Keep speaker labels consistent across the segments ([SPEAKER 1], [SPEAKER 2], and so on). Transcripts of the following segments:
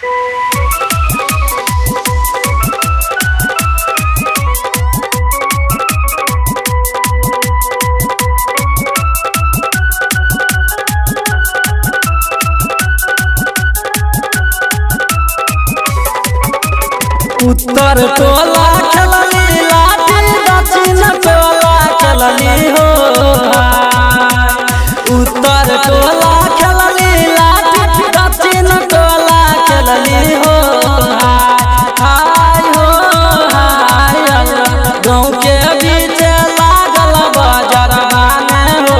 [SPEAKER 1] उत्तर टोला खेलनी लाठी दक्षिण टोला खेलनी हो। उत्तर टोला खेलनी लाठी दक्षिण टोला खेलनी हो। हाय हो हाय गाँव के बीच लागल बजरवा में हो।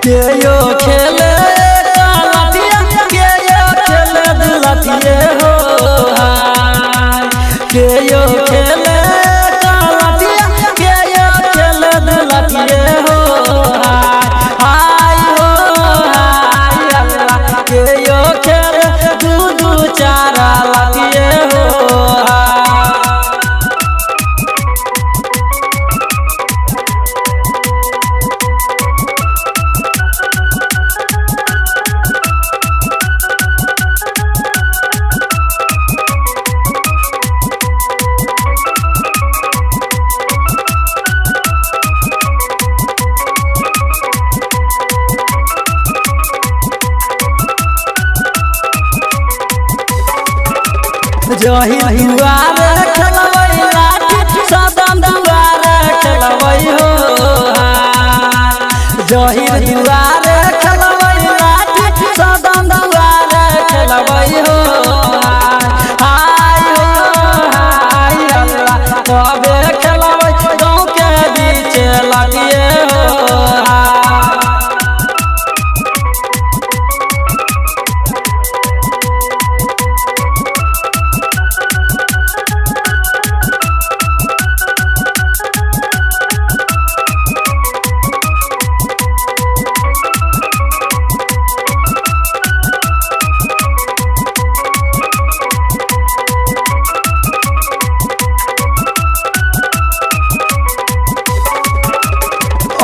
[SPEAKER 1] के यो खेले लठिया के यो खेले दुलठिए हो। के यो खेले लठिया के यो खेले दुलठिए हो। हाय हो हाय अल्लाह के यो खेले दू दू चार लठिए हो। जही दुआर खेलबै लाठी सदन दुआर खेलबै हो। जही दुआर खेलबै लाठी सदन दुआर खेलबै हो। हाय हो हाय अल्लाह कबे खेलबै गाँव के बीच लाठिए हो।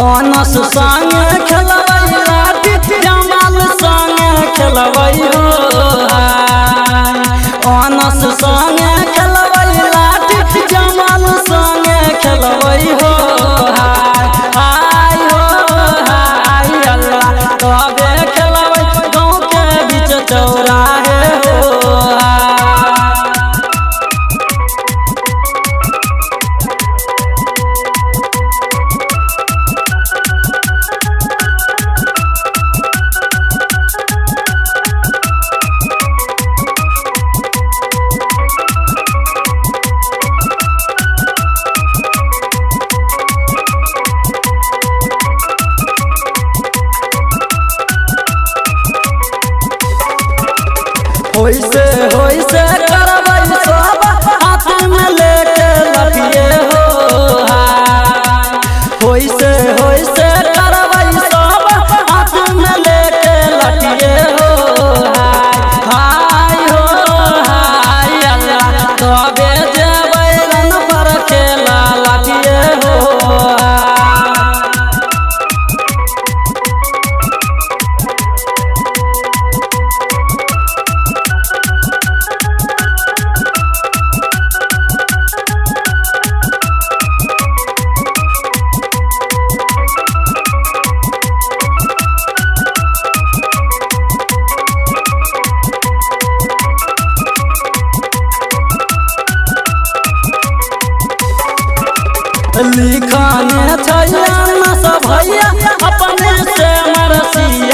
[SPEAKER 1] अनस संग खेलबै लाठी जमाल संग खेलबै हो। अनस संग खेलबै लाठी जमाल संग खेलबै हो। हाय हो हाय अल्लाह कबे खेलबै गाँव के बीच चौराहे हो। होइसे होइसे करबै सब हाथ में लेके लठिए हो। होइसे होइसे करबै सब हाथ में लेके लठिए हो। हाय हो हाय अल्लाह कबे जेबै रन पर खेला लठिए हो। लिखने छैया न सब भैया अपने से मरसिया।